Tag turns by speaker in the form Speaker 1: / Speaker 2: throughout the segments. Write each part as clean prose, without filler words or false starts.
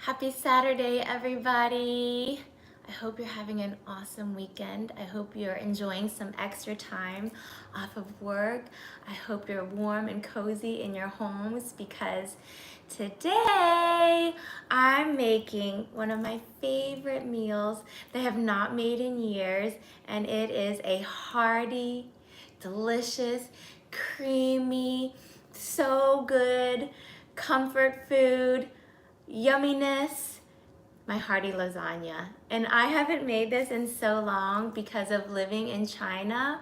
Speaker 1: Happy Saturday, everybody. I hope you're having an awesome weekend. I hope you're enjoying some extra time off of work. I hope you're warm and cozy in your homes because today I'm making one of my favorite meals that I have not made in years, and it is a hearty, delicious, creamy, so good comfort food yumminess, my hearty lasagna. And I haven't made this in so long because of living in China.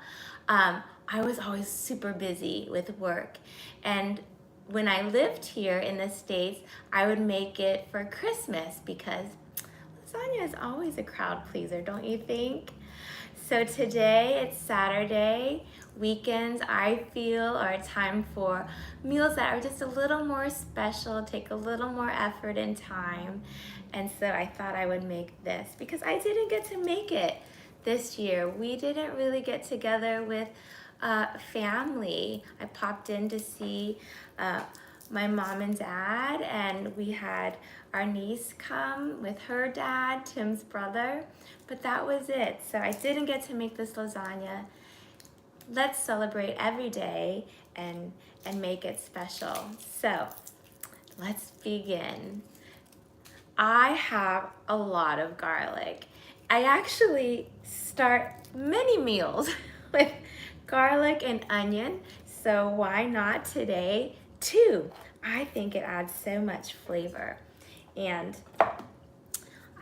Speaker 1: I was always super busy with work. And when I lived here in the States, I would make it for Christmas because lasagna is always a crowd pleaser, don't you think? So today it's Saturday. Weekends, I feel, are a time for meals that are just a little more special, take a little more effort and time. And so I thought I would make this because I didn't get to make it this year. We didn't really get together with family. I popped in to see my mom and dad, and we had our niece come with her dad, Tim's brother, but that was it. So I didn't get to make this lasagna. Let's celebrate every day and make it special. So let's begin. I have a lot of garlic. I actually start many meals with garlic and onion, so why not today too? I think it adds so much flavor. And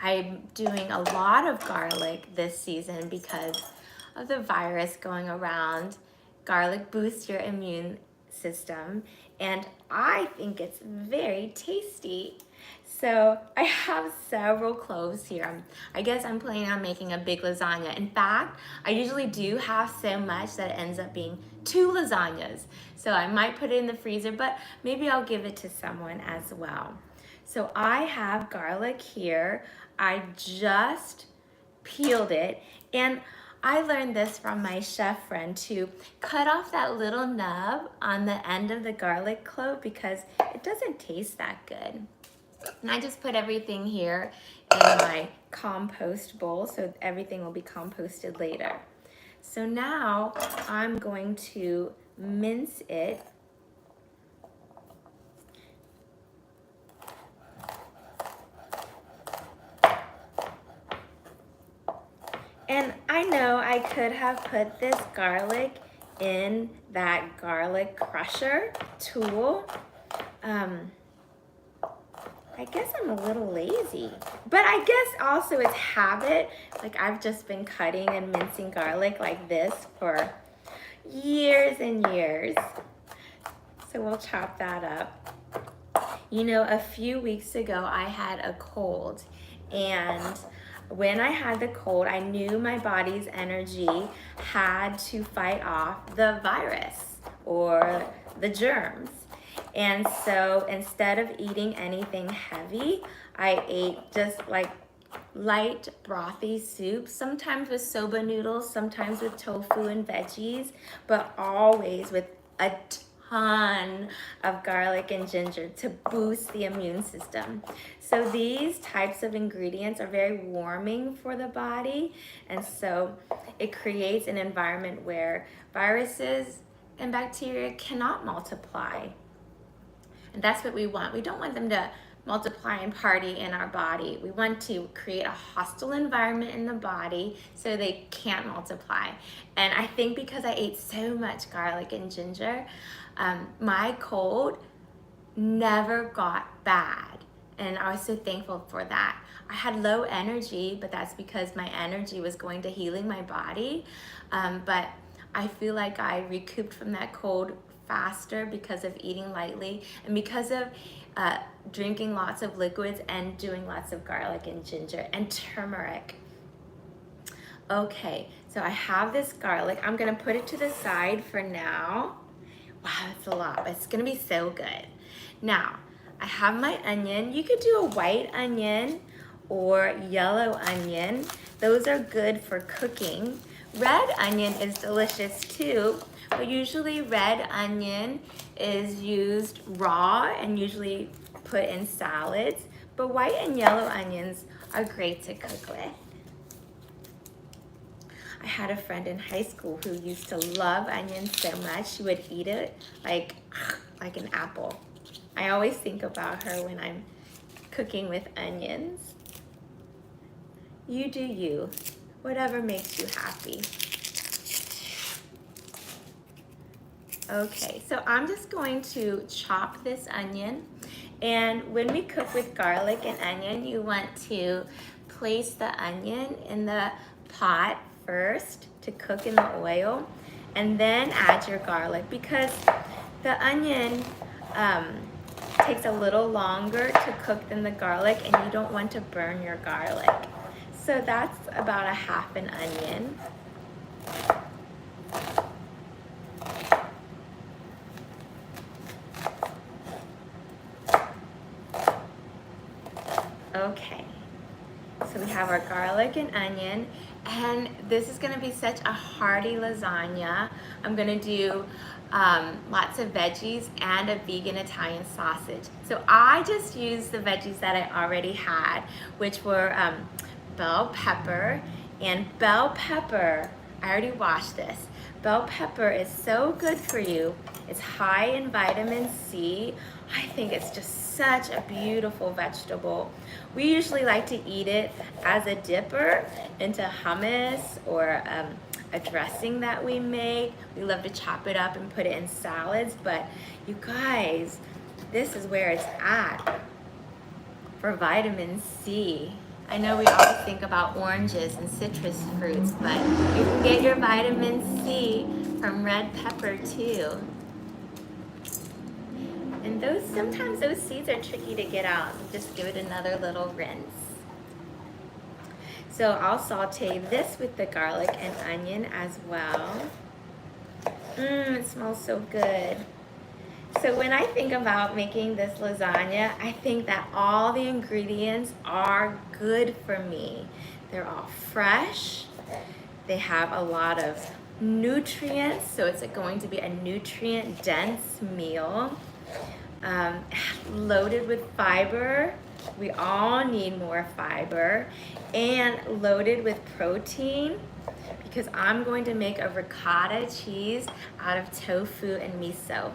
Speaker 1: I'm doing a lot of garlic this season because of the virus going around. Garlic boosts your immune system, and I think it's very tasty. So I have several cloves here. I guess I'm planning on making a big lasagna. In fact, I usually do have so much that it ends up being 2 lasagnas. So I might put it in the freezer, but maybe I'll give it to someone as well. So I have garlic here. I just peeled it, and I learned this from my chef friend to cut off that little nub on the end of the garlic clove because it doesn't taste that good. And I just put everything here in my compost bowl so everything will be composted later. So now I'm going to mince it. And I know I could have put this garlic in that garlic crusher tool. I guess I'm a little lazy, but I guess also it's habit. Like I've just been cutting and mincing garlic like this for years and years. So we'll chop that up. You know, a few weeks ago I had a cold, and when I had the cold, I knew my body's energy had to fight off the virus or the germs. And so instead of eating anything heavy, I ate just like light brothy soup, sometimes with soba noodles, sometimes with tofu and veggies, but always with a ton of garlic and ginger to boost the immune system. So these types of ingredients are very warming for the body, and so it creates an environment where viruses and bacteria cannot multiply. And that's what we want. We don't want them to multiply and party in our body. We want to create a hostile environment in the body so they can't multiply. And I think because I ate so much garlic and ginger, my cold never got bad. And I was so thankful for that. I had low energy, but that's because my energy was going to healing my body. But I feel like I recouped from that cold faster because of eating lightly and because of drinking lots of liquids and doing lots of garlic and ginger and turmeric. Okay, so I have this garlic. I'm gonna put it to the side for now. Wow, that's a lot, but it's gonna be so good. Now, I have my onion. You could do a white onion or yellow onion. Those are good for cooking. Red onion is delicious too, but usually red onion is used raw and usually put in salads. but white and yellow onions are great to cook with. I had a friend in high school who used to love onions so much she would eat it like an apple. I always think about her when I'm cooking with onions. You do you, whatever makes you happy. Okay, so I'm just going to chop this onion. And when we cook with garlic and onion, you want to place the onion in the pot first to cook in the oil, and then add your garlic, because the onion takes a little longer to cook than the garlic, and you don't want to burn your garlic. So that's about a half an onion. Okay, so we have our garlic and onion, and this is gonna be such a hearty lasagna. I'm gonna do lots of veggies and a vegan Italian sausage. So I just used the veggies that I already had, which were bell pepper. And bell pepper, I already washed this. Bell pepper is so good for you. It's high in vitamin C. I think it's just such a beautiful vegetable. We usually like to eat it as a dipper into hummus or a dressing that we make. We love to chop it up and put it in salads, but you guys, this is where it's at for vitamin C. I know we always think about oranges and citrus fruits, but you can get your vitamin C from red pepper too. And sometimes those seeds are tricky to get out. Just give it another little rinse. So I'll saute this with the garlic and onion as well. It smells so good. So when I think about making this lasagna, I think that all the ingredients are good for me. They're all fresh. They have a lot of nutrients, so it's going to be a nutrient-dense meal. Loaded with fiber. We all need more fiber. And loaded with protein, because I'm going to make a ricotta cheese out of tofu and miso.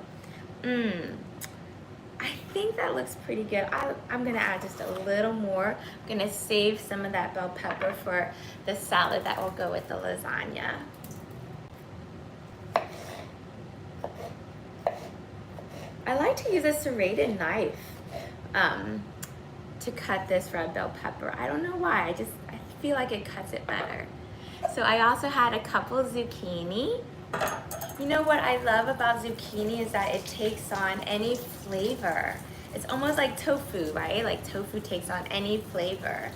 Speaker 1: I think that looks pretty good. I'm gonna add just a little more. I'm gonna save some of that bell pepper for the salad that will go with the lasagna. I like to use a serrated knife to cut this red bell pepper. I don't know why, I feel like it cuts it better. So I also had a couple zucchini. You know what I love about zucchini is that it takes on any flavor. It's almost like tofu, right? Like tofu takes on any flavor.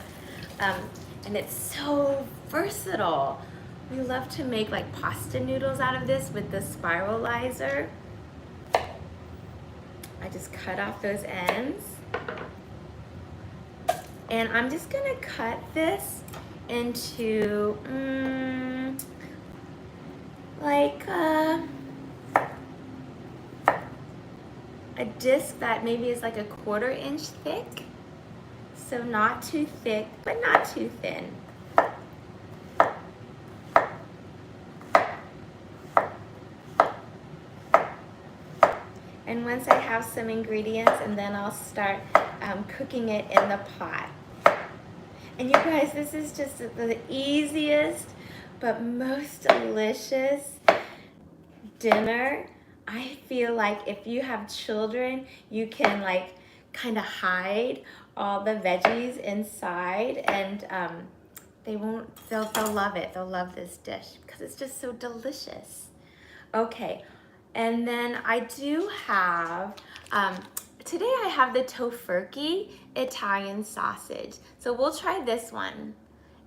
Speaker 1: And it's so versatile. We love to make like pasta noodles out of this with the spiralizer. I just cut off those ends. And I'm just gonna cut this into like a disc that maybe is like a 1/4 inch thick. So not too thick, but not too thin. And once I have some ingredients, and then I'll start cooking it in the pot. And you guys, this is just the easiest but most delicious dinner. I feel like if you have children, you can like kind of hide all the veggies inside, and they'll love it. They'll love this dish because it's just so delicious. Okay, and then I do have, today I have the Tofurkey Italian sausage. So we'll try this one.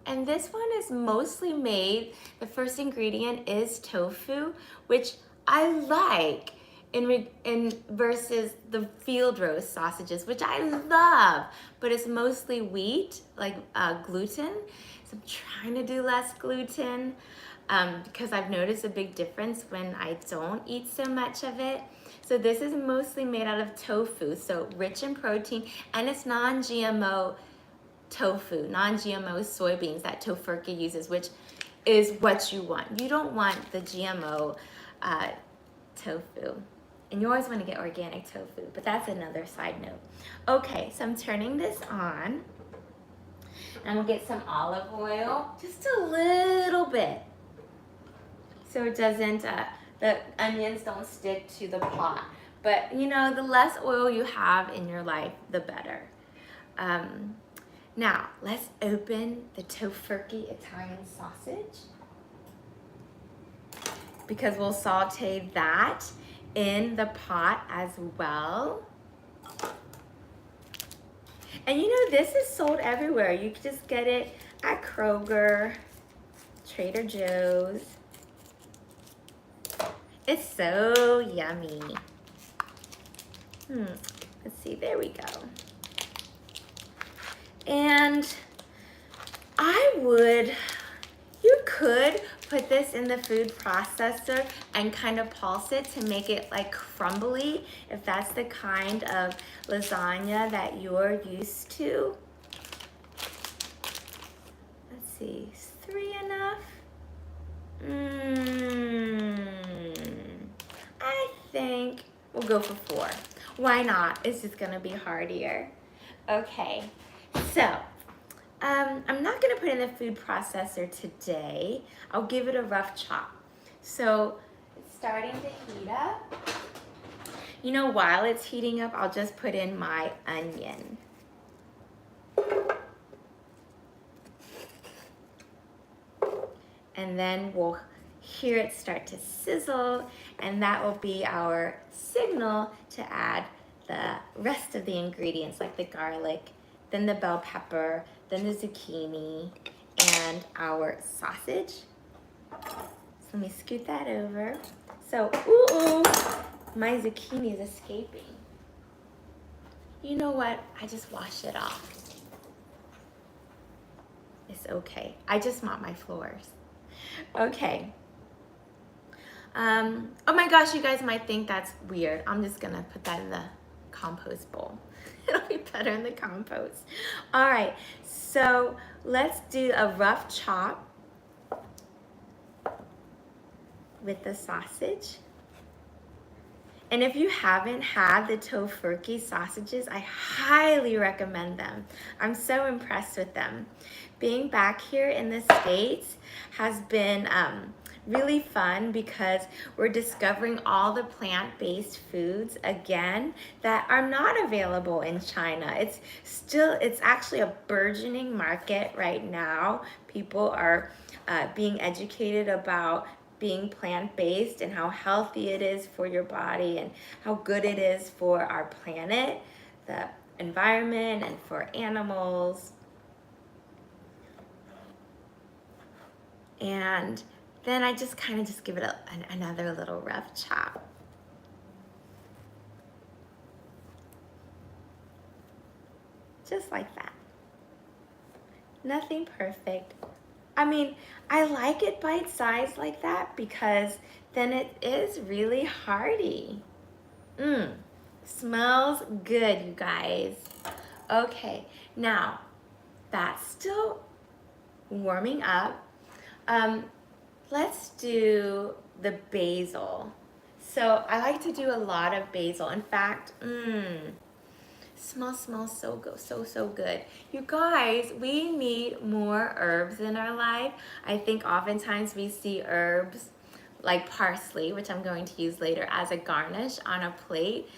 Speaker 1: And this one is mostly made, the first ingredient is tofu, which I like in versus the field roast sausages, which I love, but it's mostly wheat, like gluten. So I'm trying to do less gluten. because I've noticed a big difference when I don't eat so much of it. So this is mostly made out of tofu, so rich in protein, and it's non-GMO tofu, non-GMO soybeans that Tofurkey uses, which is what you want. You don't want the GMO tofu. And you always want to get organic tofu, but that's another side note. Okay, so I'm turning this on. And we'll get some olive oil, just a little bit, so it doesn't, the onions don't stick to the pot. But you know, the less oil you have in your life, the better. Now, let's open the Tofurkey Italian sausage, because we'll saute that in the pot as well. And you know, this is sold everywhere. You can just get it at Kroger, Trader Joe's. It's so yummy. Let's see, there we go. And you could put this in the food processor and kind of pulse it to make it like crumbly, if that's the kind of lasagna that you're used to. Let's see, is 3 enough? I think we'll go for 4. Why not? It's just gonna be heartier. Okay, so I'm not gonna put it in the food processor today. I'll give it a rough chop. So it's starting to heat up. You know, while it's heating up, I'll just put in my onion. And then we'll hear it start to sizzle, and that will be our signal to add the rest of the ingredients, like the garlic, then the bell pepper, then the zucchini, and our sausage. So let me scoot that over. So, ooh, my zucchini is escaping. You know what? I just washed it off. It's okay. I just mop my floors. Okay. Oh my gosh, you guys might think that's weird. I'm just gonna put that in the compost bowl. It'll be better in the compost. All right, so let's do a rough chop with the sausage. And if you haven't had the Tofurkey sausages, I highly recommend them. I'm so impressed with them. Being back here in the States has been really fun, because we're discovering all the plant-based foods again that are not available in China. It's actually a burgeoning market right now. People are being educated about being plant-based and how healthy it is for your body and how good it is for our planet, the environment, and for animals. And then I just kind of give it another little rough chop. Just like that. Nothing perfect. I mean, I like it bite-sized like that because then it is really hearty. Smells good, you guys. Okay, now that's still warming up. Let's do the basil. So I like to do a lot of basil. In fact, smells so good, so good. You guys, we need more herbs in our life. I think oftentimes we see herbs like parsley, which I'm going to use later, as a garnish on a plate.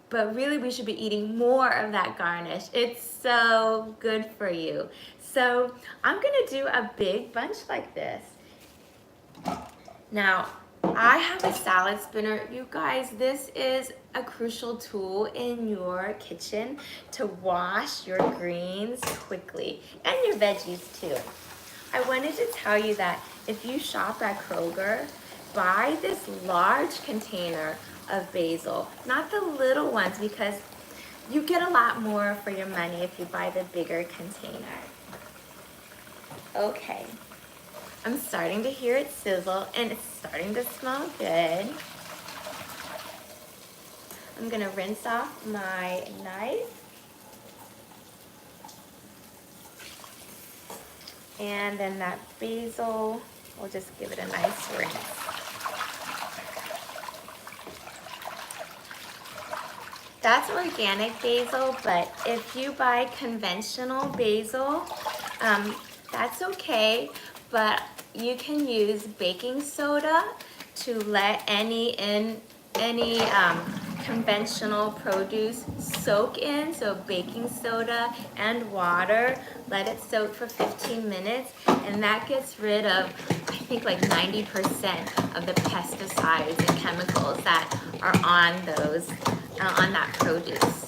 Speaker 1: But really, we should be eating more of that garnish. It's so good for you. So I'm gonna do a big bunch like this. Now, I have a salad spinner. You guys, this is a crucial tool in your kitchen to wash your greens quickly, and your veggies too. I wanted to tell you that if you shop at Kroger, buy this large container of basil, not the little ones, because you get a lot more for your money if you buy the bigger container. Okay, I'm starting to hear it sizzle and it's starting to smell good. I'm gonna rinse off my knife. And then that basil, we'll just give it a nice rinse. That's organic basil, but if you buy conventional basil, that's okay, but you can use baking soda to let any conventional produce soak in. So baking soda and water, let it soak for 15 minutes, and that gets rid of, I think, like 90% of the pesticides and chemicals that are on those on that produce.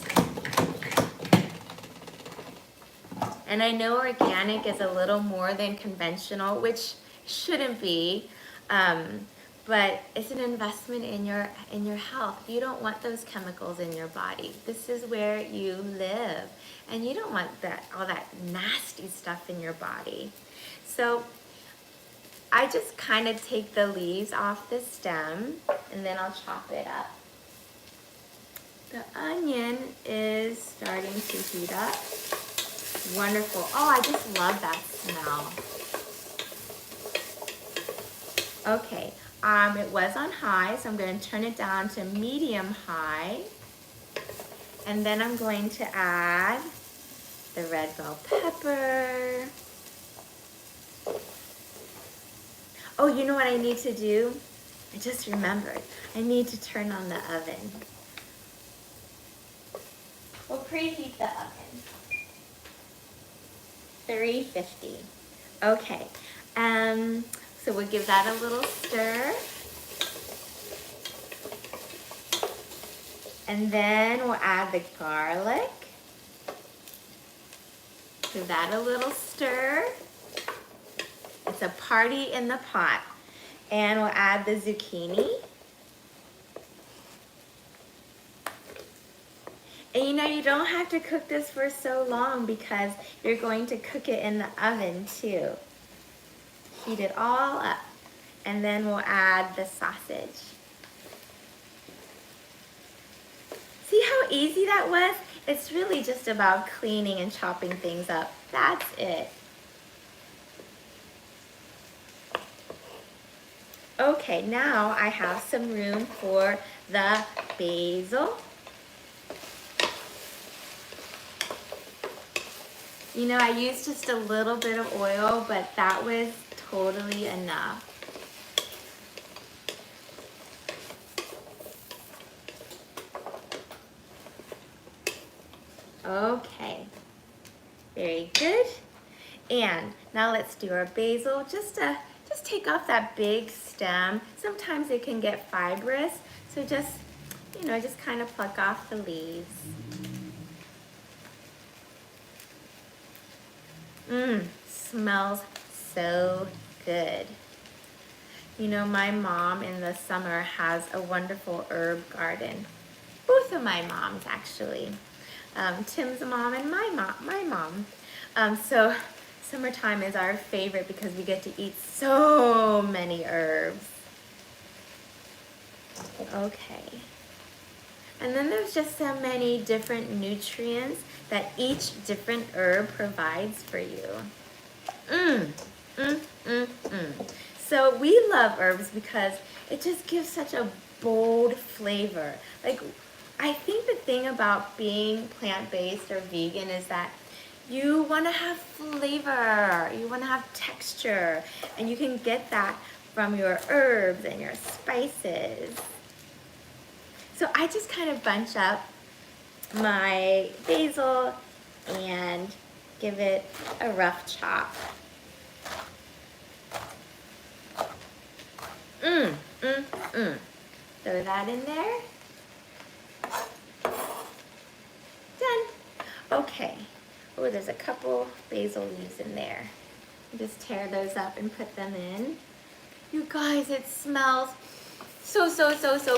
Speaker 1: And I know organic is a little more than conventional, which shouldn't be, but it's an investment in your health. You don't want those chemicals in your body. This is where you live, and you don't want all that nasty stuff in your body. So I just kind of take the leaves off the stem, and then I'll chop it up. The onion is starting to heat up. Wonderful. Oh, I just love that smell. Okay, it was on high, so I'm going to turn it down to medium high. And then I'm going to add the red bell pepper. Oh, you know what I need to do? I just remembered. I need to turn on the oven. We'll preheat the oven. 350. Okay. So we'll give that a little stir. And then we'll add the garlic. Give that a little stir. It's a party in the pot. And we'll add the zucchini. And you know, you don't have to cook this for so long because you're going to cook it in the oven too. Heat it all up. And then we'll add the sausage. See how easy that was? It's really just about cleaning and chopping things up. That's it. Okay, now I have some room for the basil. You know, I used just a little bit of oil, but that was totally enough. Okay, very good. And now let's do our basil. Just take off that big stem. Sometimes it can get fibrous, so just kind of pluck off the leaves. Smells so good. You know, my mom in the summer has a wonderful herb garden. Both of my moms, actually. Tim's mom and my mom. So summertime is our favorite because we get to eat so many herbs. Okay. And then there's just so many different nutrients that each different herb provides for you. So we love herbs because it just gives such a bold flavor. Like, I think the thing about being plant-based or vegan is that you want to have flavor, you want to have texture, and you can get that from your herbs and your spices. So I just kind of bunch up my basil and give it a rough chop. Throw that in there. Done. Okay. Oh, there's a couple basil leaves in there. Just tear those up and put them in. You guys, it smells so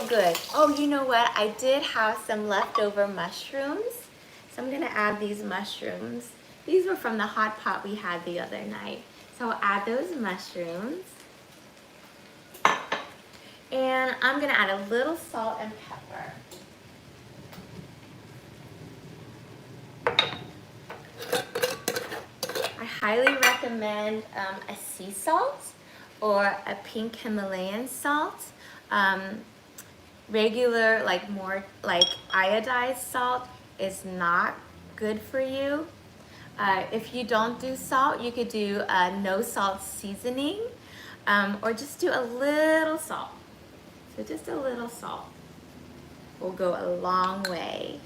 Speaker 1: good. Oh, you know what? I did have some leftover mushrooms. So I'm gonna add these mushrooms. These were from the hot pot we had the other night. So I'll add those mushrooms. And I'm gonna add a little salt and pepper. I highly recommend a sea salt or a pink Himalayan salt. Regular, more like iodized salt is not good for you. If you don't do salt, you could do a no salt seasoning, or just do a little salt. So just a little salt will go a long way.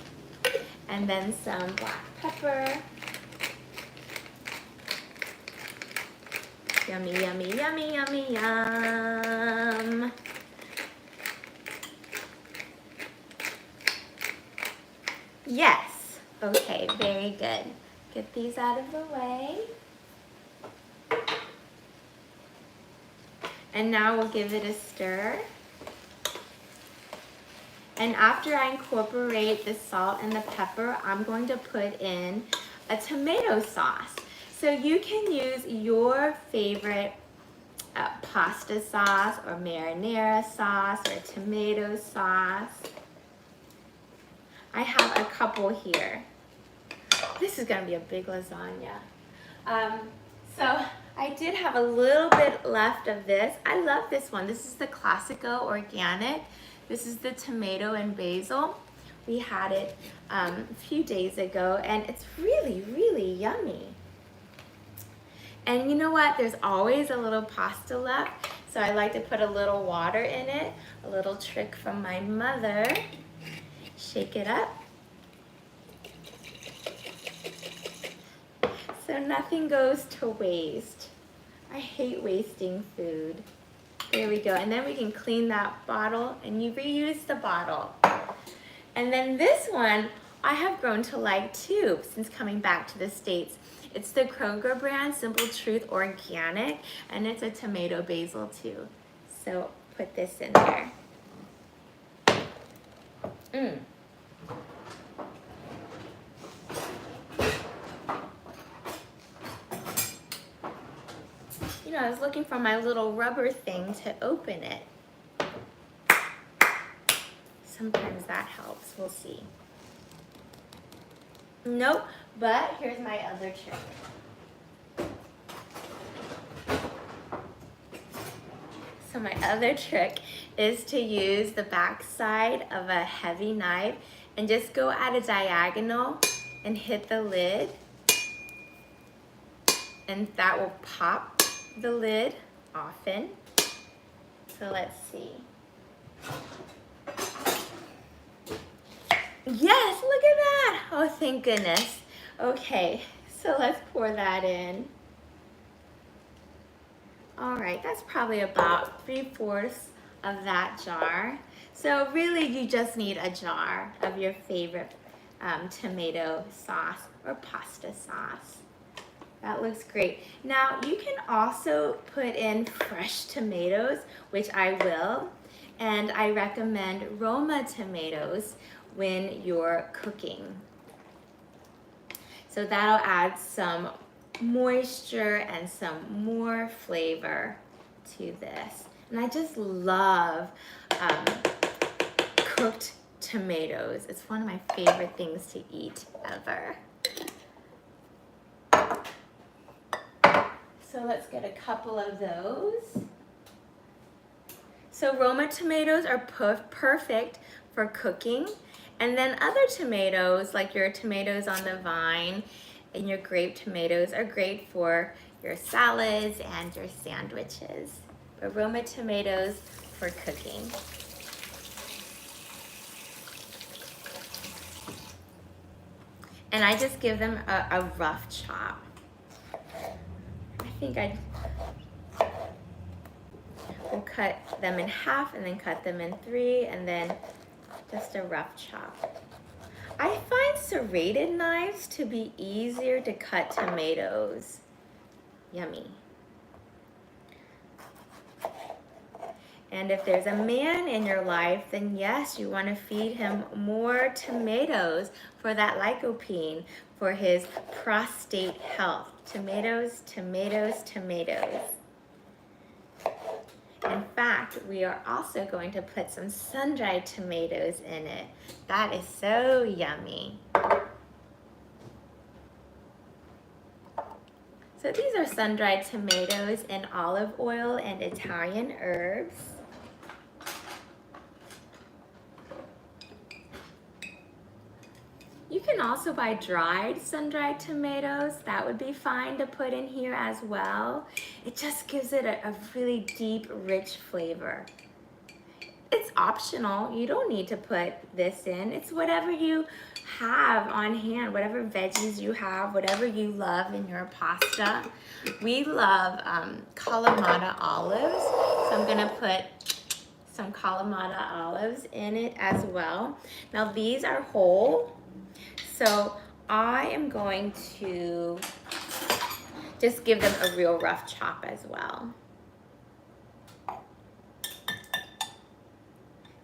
Speaker 1: And then some black pepper. Yummy, yummy, yummy, yummy, yum. Yes. Okay, very good. Get these out of the way. And now we'll give it a stir. And after I incorporate the salt and the pepper, I'm going to put in a tomato sauce. So you can use your favorite pasta sauce or marinara sauce or tomato sauce. I have a couple here. This is gonna be a big lasagna. So I did have a little bit left of this. I love this one. This is the Classico Organic. This is the tomato and basil. We had it a few days ago and it's really, really yummy. And you know what? There's always a little pasta left. So I like to put a little water in it. A little trick from my mother. Shake it up. So nothing goes to waste. I hate wasting food. There we go. And then we can clean that bottle and you reuse the bottle. And then this one I have grown to like too since coming back to the States. It's the Kroger brand, Simple Truth Organic, and it's a tomato basil too. So put this in there. You know, I was looking for my little rubber thing to open it. Sometimes that helps, we'll see. Nope, but here's my other trick. So my other trick is to use the back side of a heavy knife and just go at a diagonal and hit the lid. And that will pop the lid often. So let's see. Yes, look at that. Oh, thank goodness. Okay, so let's pour that in. All right, that's probably about 3/4 of that jar. So really you just need a jar of your favorite tomato sauce or pasta sauce. That looks great. Now you can also put in fresh tomatoes, which I will, and I recommend Roma tomatoes when you're cooking. So that'll add some moisture and some more flavor to this. And I just love cooked tomatoes. It's one of my favorite things to eat ever. So let's get a couple of those. So Roma tomatoes are perfect for cooking. And then other tomatoes, like your tomatoes on the vine and your grape tomatoes, are great for your salads and your sandwiches. But Roma tomatoes for cooking. And I just give them a rough chop. I think we'll cut them in half and then cut them in 3 and then just a rough chop. I find serrated knives to be easier to cut tomatoes. Yummy. And if there's a man in your life, then yes, you want to feed him more tomatoes for that lycopene, for his prostate health. Tomatoes, tomatoes, tomatoes. In fact, we are also going to put some sun-dried tomatoes in it. That is so yummy. So these are sun-dried tomatoes in olive oil and Italian herbs. You can also buy dried sun-dried tomatoes. That would be fine to put in here as well. It just gives it a really deep, rich flavor. It's optional. You don't need to put this in. It's whatever you have on hand, whatever veggies you have, whatever you love in your pasta. We love kalamata olives, so I'm gonna put some kalamata olives in it as well. Now these are whole, so I am going to just give them a real rough chop as well.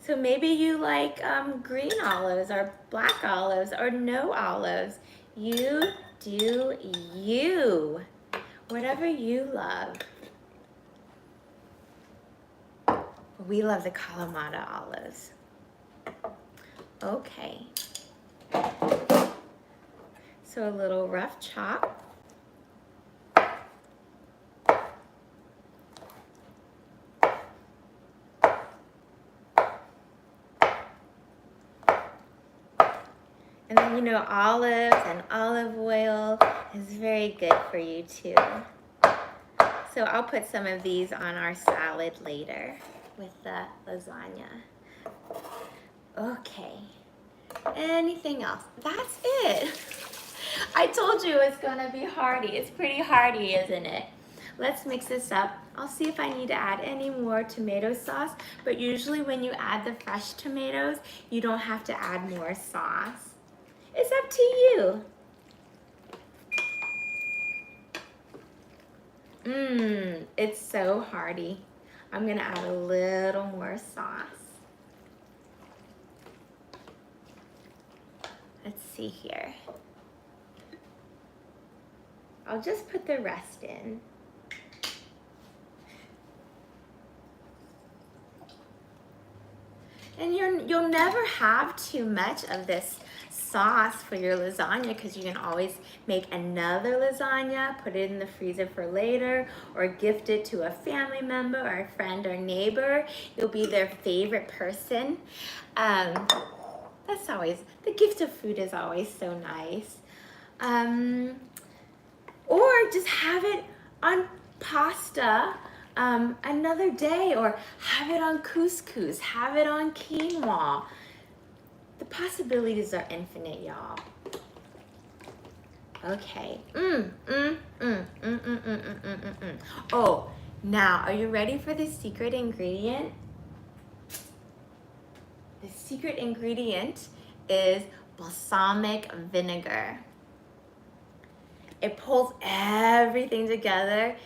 Speaker 1: So maybe you like green olives or black olives or no olives. You do you. Whatever you love. We love the Kalamata olives. Okay. So a little rough chop. And then, you know, olives and olive oil is very good for you too. So I'll put some of these on our salad later with the lasagna. Okay. Anything else? That's it. I told you it's gonna be hearty. It's pretty hearty, isn't it? Let's mix this up. I'll see if I need to add any more tomato sauce, but usually when you add the fresh tomatoes, you don't have to add more sauce. It's up to you. It's so hearty. I'm gonna add a little more sauce. Let's see here. I'll just put the rest in. And you'll never have too much of this sauce for your lasagna because you can always make another lasagna, put it in the freezer for later, or gift it to a family member or a friend or neighbor. You'll be their favorite person. That's always, the gift of food is always so nice. Or just have it on pasta another day, or have it on couscous, have it on quinoa. The possibilities are infinite, y'all. Okay. Oh, now, are you ready for the secret ingredient? The secret ingredient is balsamic vinegar. It pulls everything together.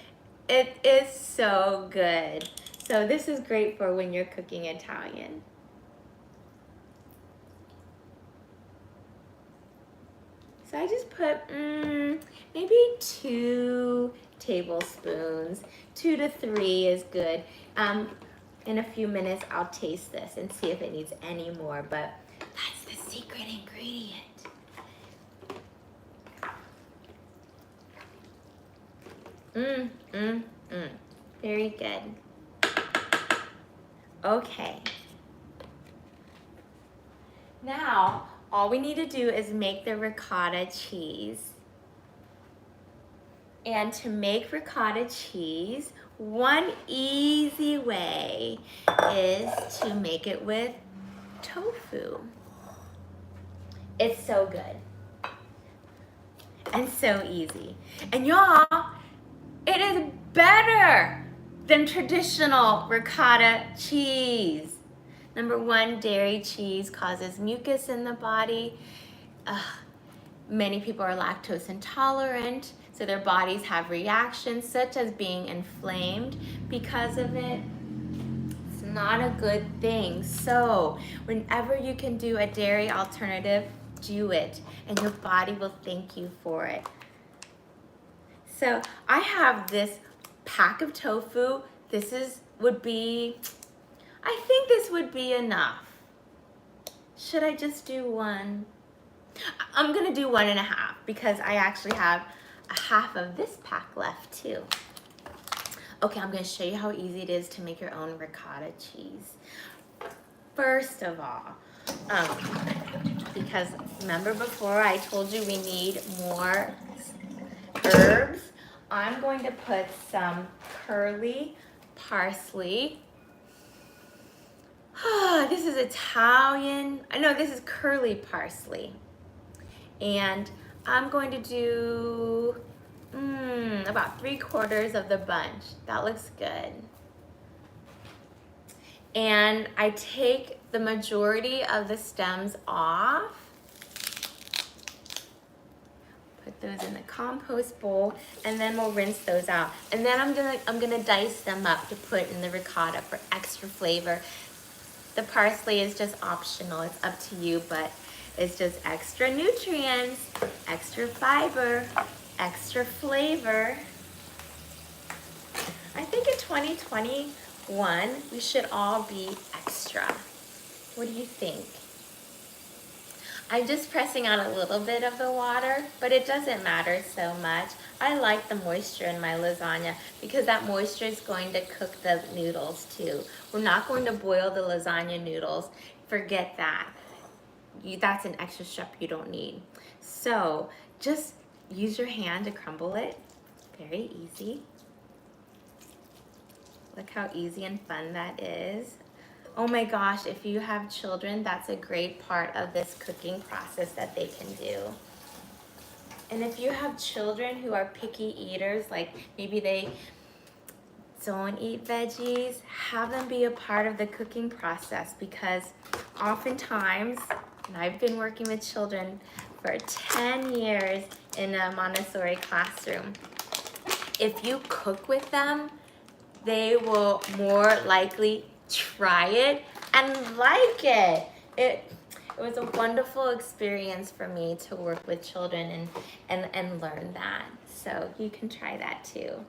Speaker 1: It is so good. So this is great for when you're cooking Italian. So I just put maybe 2 tablespoons. 2 to 3 is good. In a few minutes, I'll taste this and see if it needs any more, but that's the secret ingredient. Very good. Okay. Now, all we need to do is make the ricotta cheese. And to make ricotta cheese, one easy way is to make it with tofu. It's so good and so easy. And y'all, it is better than traditional ricotta cheese. Number 1, dairy cheese causes mucus in the body. Many people are lactose intolerant, so their bodies have reactions such as being inflamed because of it. It's not a good thing. So whenever you can do a dairy alternative, do it, and your body will thank you for it. So I have this pack of tofu. Would be, I think this would be enough. Should I just do one? I'm gonna do 1.5 because I actually have a half of this pack left too. Okay, I'm gonna show you how easy it is to make your own ricotta cheese. First of all, because remember before I told you we need more herbs, I'm going to put some curly parsley. This is Italian. I know this is curly parsley. And I'm going to do about 3/4 of the bunch. That looks good. And I take the majority of the stems off. Put those in the compost bowl, and then we'll rinse those out. And then I'm gonna dice them up to put in the ricotta for extra flavor. The parsley is just optional, it's up to you, but it's just extra nutrients, extra fiber, extra flavor. I think in 2021, we should all be extra. What do you think? I'm just pressing out a little bit of the water, but it doesn't matter so much. I like the moisture in my lasagna because that moisture is going to cook the noodles too. We're not going to boil the lasagna noodles. Forget that. That's an extra step you don't need. So just use your hand to crumble it. Very easy. Look how easy and fun that is. Oh my gosh, if you have children, that's a great part of this cooking process that they can do. And if you have children who are picky eaters, like maybe they don't eat veggies, have them be a part of the cooking process, because oftentimes, and I've been working with children for 10 years in a Montessori classroom, if you cook with them, they will more likely try it and like it. It was a wonderful experience for me to work with children and learn that. So you can try that too.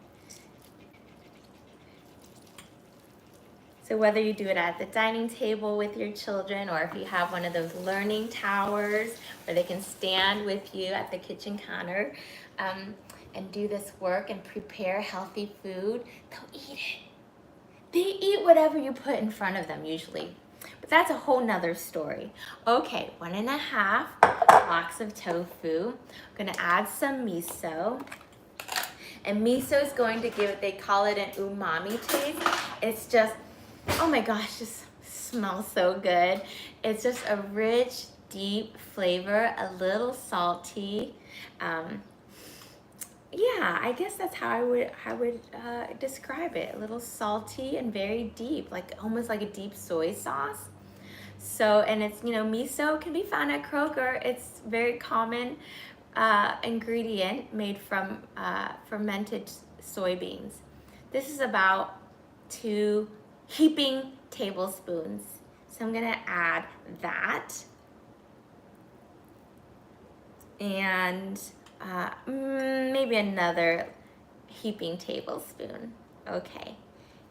Speaker 1: So whether you do it at the dining table with your children, or if you have one of those learning towers where they can stand with you at the kitchen counter and do this work and prepare healthy food, they'll eat it. They eat whatever you put in front of them usually, but that's a whole nother story. Okay, 1.5 blocks of tofu. I'm gonna add some miso. And miso is going to give, they call it an umami taste. It's just, oh my gosh, just smells so good. It's just a rich, deep flavor, a little salty. Yeah, I guess that's how I would describe it. A little salty and very deep, like almost like a deep soy sauce. So, and it's, you know, miso can be found at Kroger. It's very common ingredient made from fermented soybeans. This is about 2 heaping tablespoons. So I'm gonna add that. And maybe another heaping tablespoon. Okay.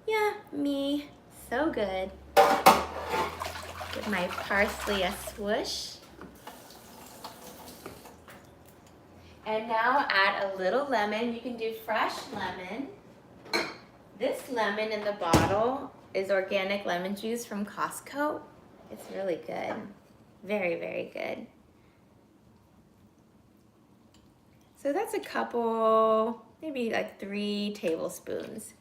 Speaker 1: Yeah, me. So good. Give my parsley a swoosh. And now add a little lemon. You can do fresh lemon. This lemon in the bottle is organic lemon juice from Costco. It's really good. Very, very good. So that's a couple, maybe like 3 tablespoons.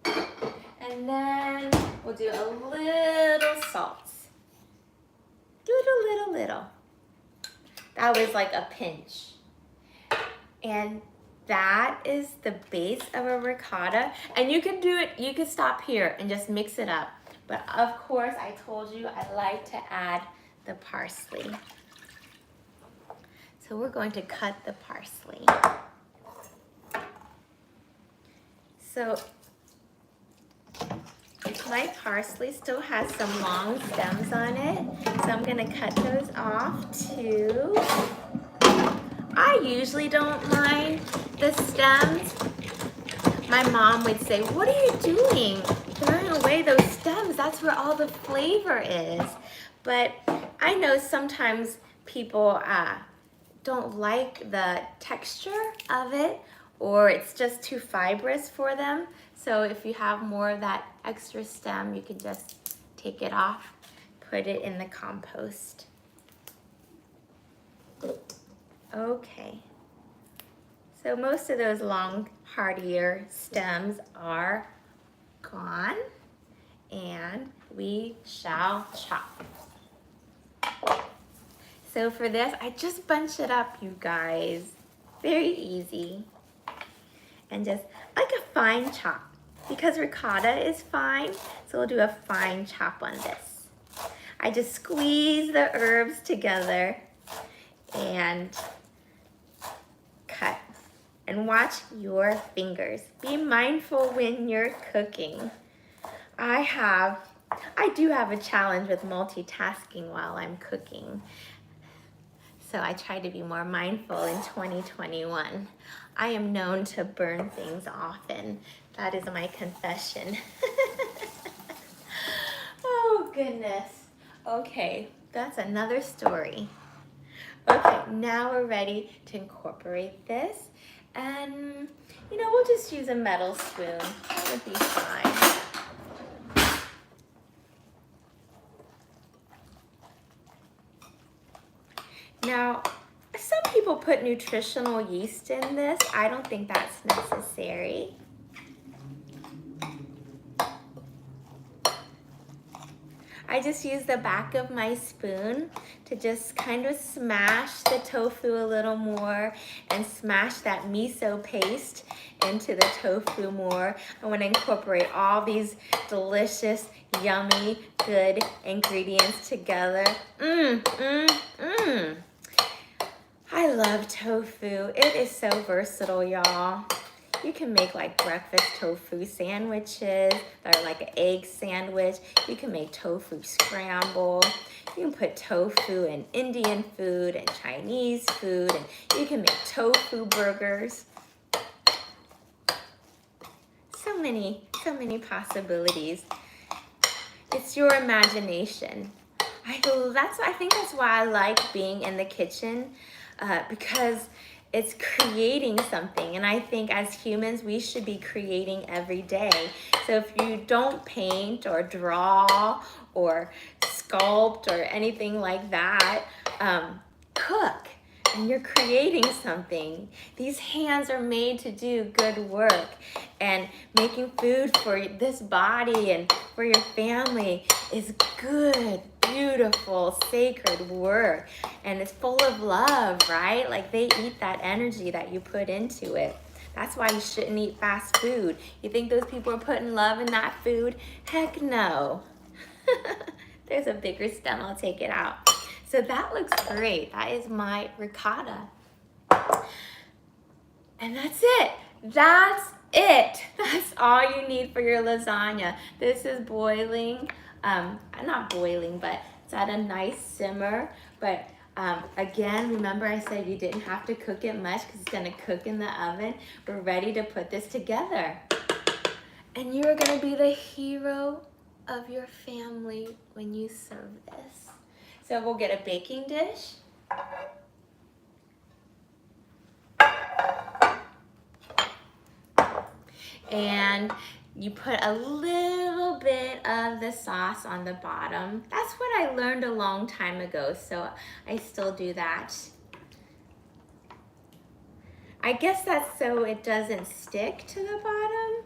Speaker 1: And then we'll do a little salt. Do it a little. That was like a pinch. And that is the base of a ricotta. And you can do it, you can stop here and just mix it up. But of course, I told you I like to add the parsley. So we're going to cut the parsley. So my parsley still has some long stems on it, so I'm gonna cut those off too. I usually don't mind the stems. My mom would say, "What are you doing? Throwing away those stems, that's where all the flavor is." But I know sometimes people don't like the texture of it, or it's just too fibrous for them. So if you have more of that extra stem, you can just take it off, put it in the compost. Okay. So most of those long, hardier stems are gone, and we shall chop. So for this, I just bunch it up, you guys. Very easy. And just like a fine chop. Because ricotta is fine, so we'll do a fine chop on this. I just squeeze the herbs together and cut. And watch your fingers. Be mindful when you're cooking. I do have a challenge with multitasking while I'm cooking. So I try to be more mindful in 2021. I am known to burn things often. That is my confession. Oh goodness. Okay, that's another story. Okay, now we're ready to incorporate this. And, we'll just use a metal spoon. That would be fine. Now, some people put nutritional yeast in this. I don't think that's necessary. I just use the back of my spoon to just kind of smash the tofu a little more and smash that miso paste into the tofu more. I want to incorporate all these delicious, yummy, good ingredients together. I love tofu. It is so versatile, y'all. You can make like breakfast tofu sandwiches or like an egg sandwich. You can make tofu scramble. You can put tofu in Indian food and Chinese food, and you can make tofu burgers. So many possibilities. It's your imagination. I think that's why I like being in the kitchen, because it's creating something. And I think as humans, we should be creating every day. So if you don't paint or draw or sculpt or anything like that, cook. And you're creating something. These hands are made to do good work, and making food for this body and for your family is good, beautiful, sacred work. And it's full of love, right? Like they eat that energy that you put into it. That's why you shouldn't eat fast food. You think those people are putting love in that food? Heck no. There's a bigger stem, I'll take it out. So that looks great. That is my ricotta. And that's it. That's it. That's all you need for your lasagna. This is boiling. Not boiling, but it's at a nice simmer. But again, remember I said you didn't have to cook it much because it's going to cook in the oven. We're ready to put this together. And you're going to be the hero of your family when you serve this. So we'll get a baking dish. And you put a little bit of the sauce on the bottom. That's what I learned a long time ago, so I still do that. I guess that's so it doesn't stick to the bottom.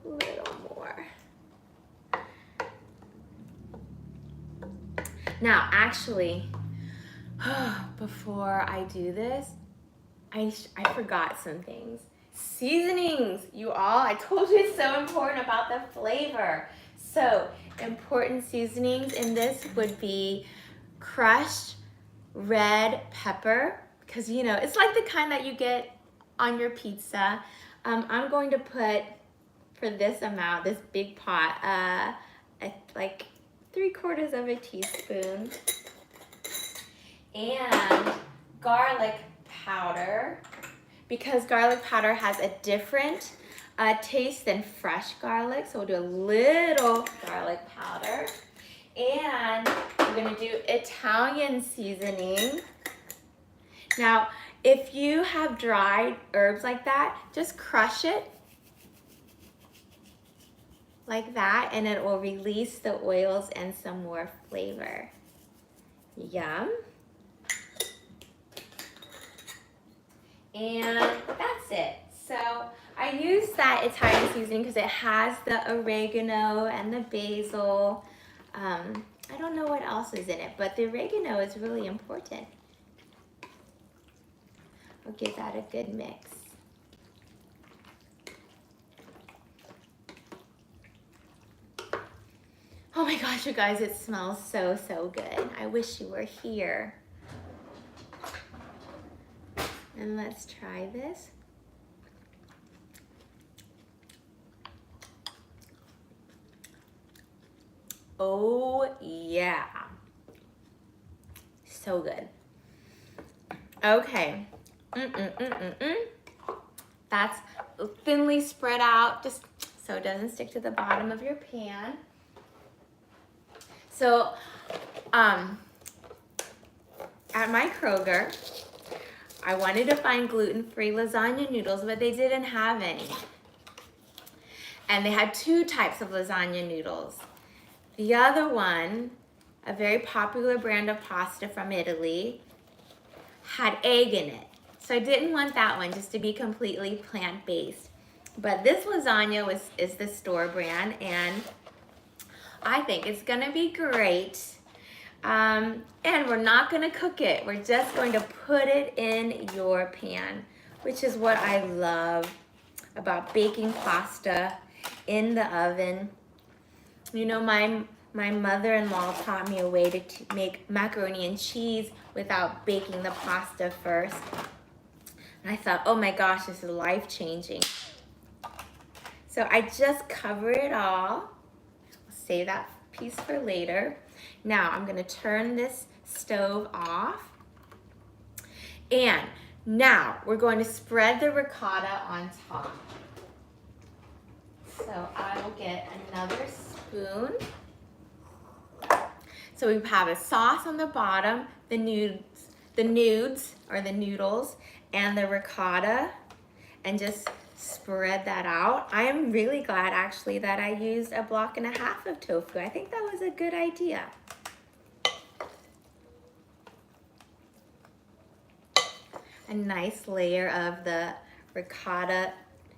Speaker 1: A little more. Now, actually, before I do this, I forgot some things. Seasonings, you all. I told you it's so important about the flavor. So, important seasonings in this would be crushed red pepper. because you know, it's like the kind that you get on your pizza. I'm going to put, for this amount, this big pot, like 3/4 of a teaspoon, and garlic powder, because garlic powder has a different taste than fresh garlic. So we'll do a little garlic powder. And we're gonna do Italian seasoning. Now, if you have dried herbs like that, just crush it like that, and it will release the oils and some more flavor. Yum. And that's it. So I use that Italian seasoning because it has the oregano and the basil. I don't know what else is in it, but the oregano is really important. I'll give that a good mix. Oh my gosh, you guys, it smells so, so good. I wish you were here. And let's try this. Oh yeah, so good. Okay, that's thinly spread out just so it doesn't stick to the bottom of your pan. So at my Kroger, I wanted to find gluten-free lasagna noodles, but they didn't have any. And they had 2 types of lasagna noodles. The other one, a very popular brand of pasta from Italy, had egg in it. So I didn't want that one, just to be completely plant-based. But this lasagna is the store brand, and I think it's gonna be great. And we're not gonna cook it. We're just going to put it in your pan, which is what I love about baking pasta in the oven. You know, my mother-in-law taught me a way to make macaroni and cheese without baking the pasta first. And I thought, oh my gosh, this is life-changing. So I just cover it all. Save that piece for later. Now I'm gonna turn this stove off. And now we're going to spread the ricotta on top. So I will get another spoon. So we have a sauce on the bottom, the noodles, and the ricotta, and just spread that out. I am really glad actually that I used 1.5 blocks of tofu. I think that was a good idea. A nice layer of the ricotta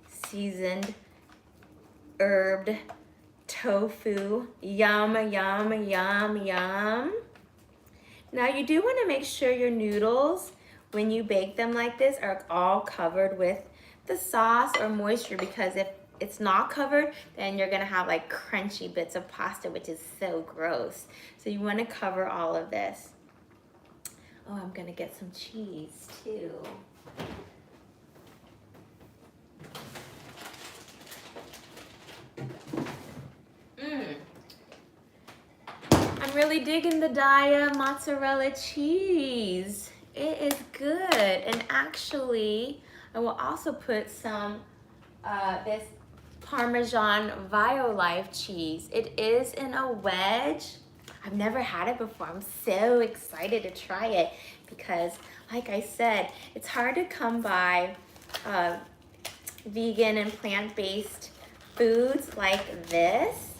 Speaker 1: seasoned herbed tofu. Yum, yum, yum, yum. Now you do want to make sure your noodles, when you bake them like this, are all covered with the sauce or moisture, because if it's not covered, then you're gonna have like crunchy bits of pasta, which is so gross. So you want to cover all of this. Oh, I'm gonna get some cheese too. I'm really digging the Daya mozzarella cheese. It is good. And actually, I will also put some this Parmesan Violife cheese. It is in a wedge. I've never had it before. I'm so excited to try it because, like I said, it's hard to come by vegan and plant-based foods like this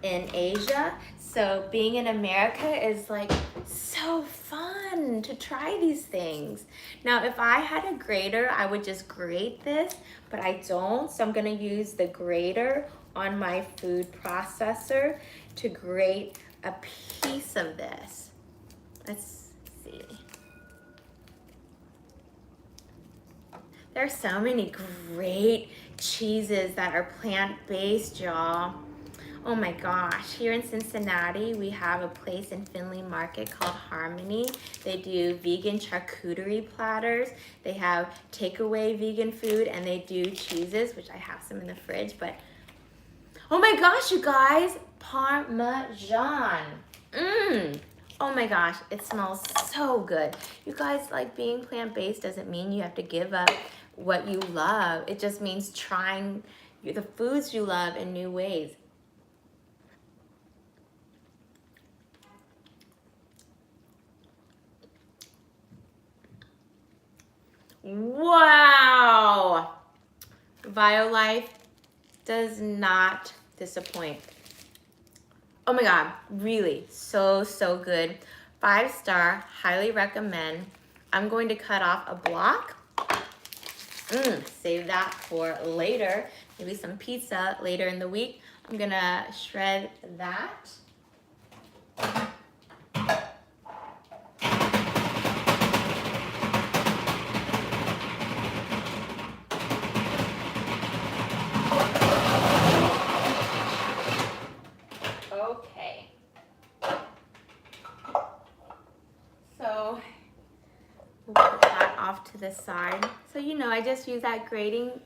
Speaker 1: in Asia. So being in America is like so fun to try these things. Now, if I had a grater, I would just grate this, but I don't. So I'm gonna use the grater on my food processor to grate a piece of this. Let's see. There's so many great cheeses that are plant-based, y'all. Oh my gosh, here in Cincinnati, we have a place in Findlay Market called Harmony. They do vegan charcuterie platters. They have takeaway vegan food, and they do cheeses, which I have some in the fridge, but oh my gosh, you guys, Parmesan. Oh my gosh, it smells so good. You guys, like, being plant-based doesn't mean you have to give up what you love. It just means trying the foods you love in new ways. Wow! Violife does not disappoint. Oh my God, really, so good. 5-star, highly recommend. I'm going to cut off a block. Save that for later. Maybe some pizza later in the week. I'm gonna shred that. Okay. So we'll put that off to the side. So you know, I just use that grating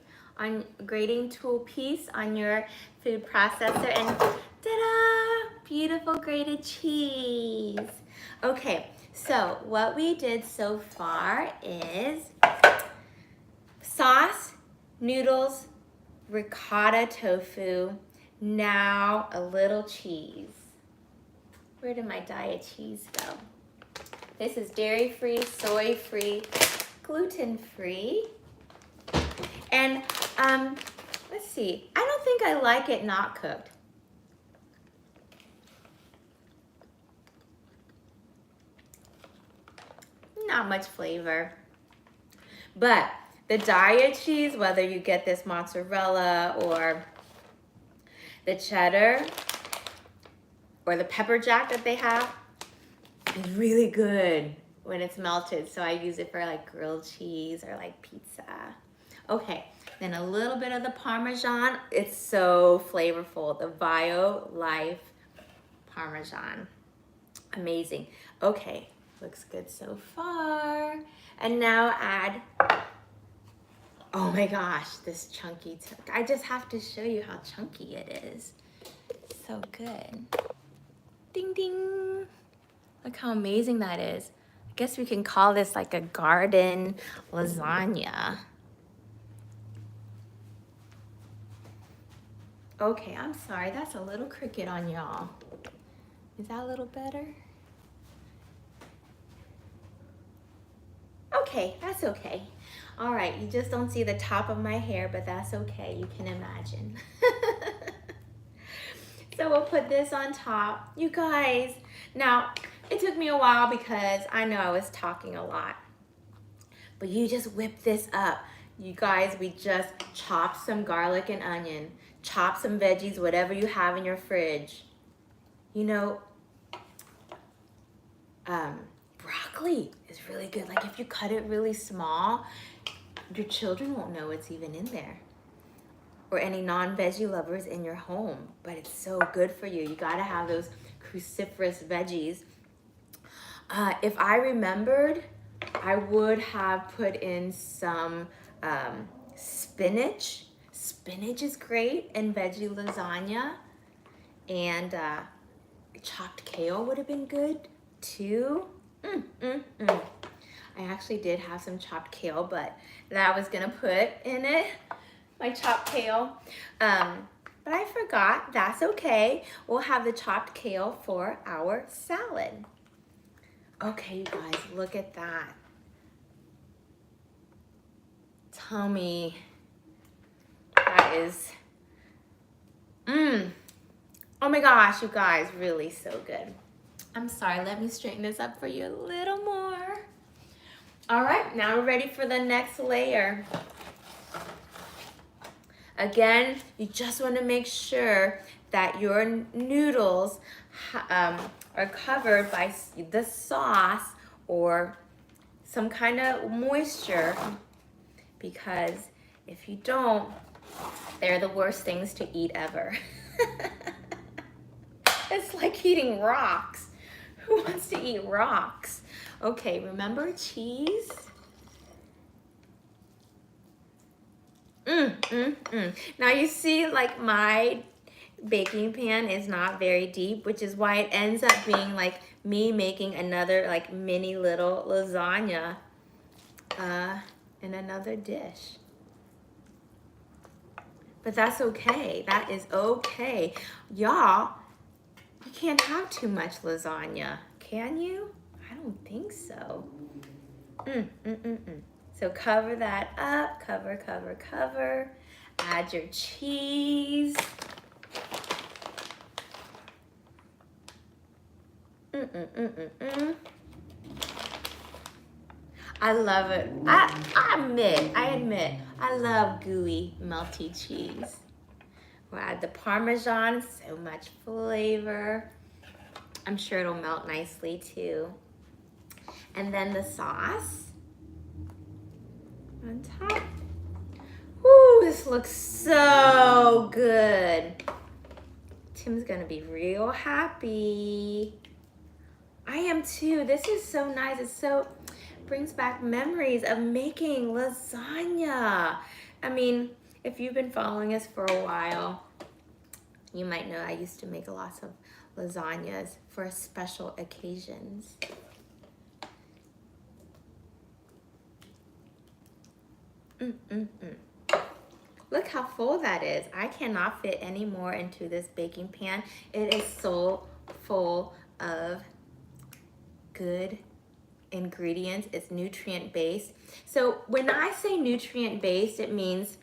Speaker 1: tool piece on your food processor, and ta-da! Beautiful grated cheese. Okay, so what we did so far is sauce, noodles, ricotta tofu, now a little cheese. Where did my diet cheese go? This is dairy-free, soy-free, gluten-free. And let's see, I don't think I like it not cooked. Not much flavor. But the diet cheese, whether you get this mozzarella or the cheddar or the pepper jack that they have, is really good when it's melted. So I use it for like grilled cheese or like pizza. Okay, then a little bit of the Parmesan. It's so flavorful. The Violife Parmesan. Amazing. Okay, looks good so far. And now add, oh my gosh, this chunky, I just have to show you how chunky it is. So good. Ding, ding. Look how amazing that is. I guess we can call this like a garden lasagna. Okay, I'm sorry, that's a little crooked on y'all. Is that a little better? Okay, that's okay. All right, you just don't see the top of my hair, but that's okay, you can imagine. So we'll put this on top. You guys, now it took me a while because I know I was talking a lot, but you just whip this up. You guys, we just chopped some garlic and onion, chop some veggies, whatever you have in your fridge. You know, broccoli is really good. Like if you cut it really small, your children won't know it's even in there. Or any non-veggie lovers in your home, but it's so good for you. You gotta have those cruciferous veggies. If I remembered, I would have put in some spinach. Spinach is great in veggie lasagna. And chopped kale would have been good too. I actually did have some chopped kale, but that I was gonna put in it. My chopped kale, but I forgot. That's okay. We'll have the chopped kale for our salad. Okay, you guys, look at that. Tell me, that is, oh my gosh, you guys, really so good. I'm sorry, let me straighten this up for you a little more. All right, now we're ready for the next layer. Again, you just want to make sure that your noodles are covered by the sauce or some kind of moisture, because if you don't, they're the worst things to eat ever. It's like eating rocks. Who wants to eat rocks? Okay, remember cheese? Now you see, like, my baking pan is not very deep, which is why it ends up being like me making another like mini little lasagna in another dish. But that's okay. That is okay. Y'all, you can't have too much lasagna, can you? I don't think so. So cover that up, cover. Add your cheese. I love it. I admit, I love gooey, melty cheese. We'll add the Parmesan, so much flavor. I'm sure it'll melt nicely too. And then the sauce on top. Woo, this looks so good. Tim's gonna be real happy. I am too. This is so nice. It brings back memories of making lasagna. I mean, if you've been following us for a while, you might know I used to make lots of lasagnas for special occasions. Look how full that is. I cannot fit any more into this baking pan. It is so full of good ingredients. It's nutrient based. So when I say nutrient based, it means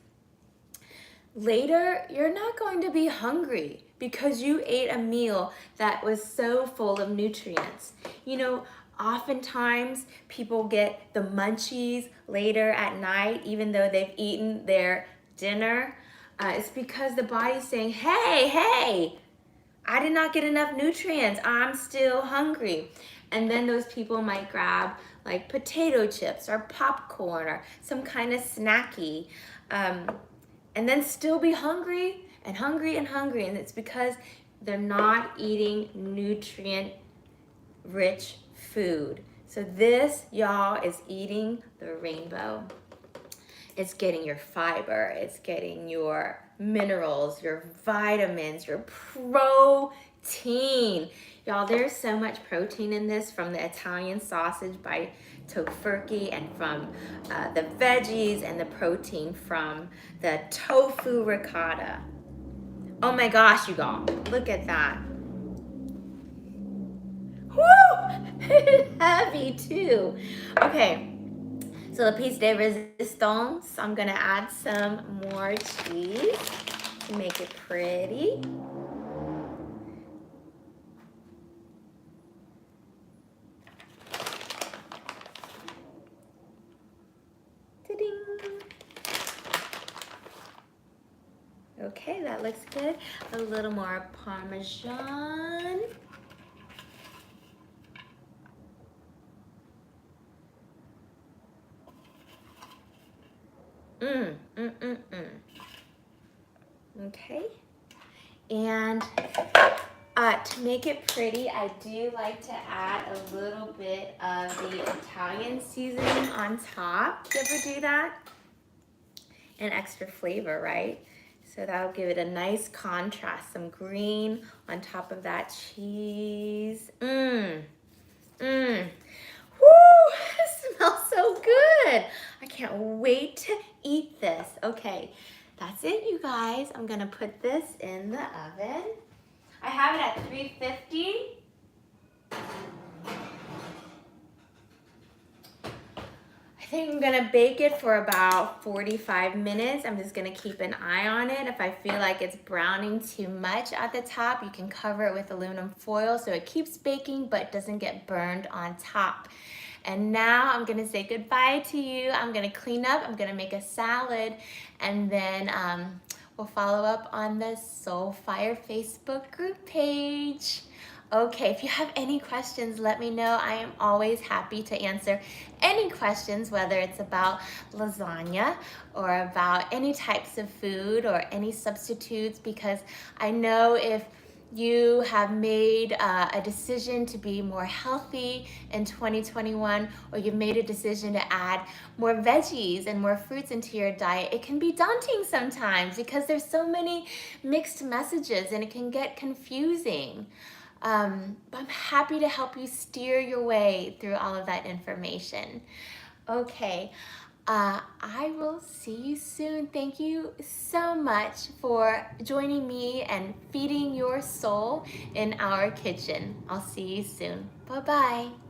Speaker 1: later you're not going to be hungry because you ate a meal that was so full of nutrients. You know, oftentimes people get the munchies later at night even though they've eaten their dinner. It's because the body's saying, hey, I did not get enough nutrients. I'm still hungry. And then those people might grab like potato chips or popcorn or some kind of snacky, and then still be hungry. And it's because they're not eating nutrient-rich food. So this, y'all, is eating the rainbow. It's getting your fiber, it's getting your minerals, your vitamins, your protein. Y'all, there's so much protein in this from the Italian sausage by Tofurkey and from the veggies and the protein from the tofu ricotta. Oh my gosh, you all, look at that. Woo! It's heavy too. Okay. So the piece de resistance, I'm gonna add some more cheese to make it pretty. Ta-ding. Okay, that looks good. A little more Parmesan. Okay, and to make it pretty, I do like to add a little bit of the Italian seasoning on top. Do you ever do that? An extra flavor, right? So that'll give it a nice contrast, some green on top of that cheese. Woo, it smells so good. I can't wait to eat this. Okay, that's it, you guys. I'm gonna put this in the oven. I have it at 350. I think I'm gonna bake it for about 45 minutes. I'm just gonna keep an eye on it. If I feel like it's browning too much at the top, you can cover it with aluminum foil so it keeps baking but doesn't get burned on top. And now I'm gonna say goodbye to you. I'm gonna clean up, I'm gonna make a salad, and then we'll follow up on the Soul Fire Facebook group page. Okay, if you have any questions, let me know. I am always happy to answer any questions, whether it's about lasagna or about any types of food or any substitutes, because I know if you have made a decision to be more healthy in 2021, or you've made a decision to add more veggies and more fruits into your diet, it can be daunting sometimes because there's so many mixed messages and it can get confusing. But I'm happy to help you steer your way through all of that information. Okay, I will see you soon. Thank you so much for joining me and feeding your soul in our kitchen. I'll see you soon. Bye-bye.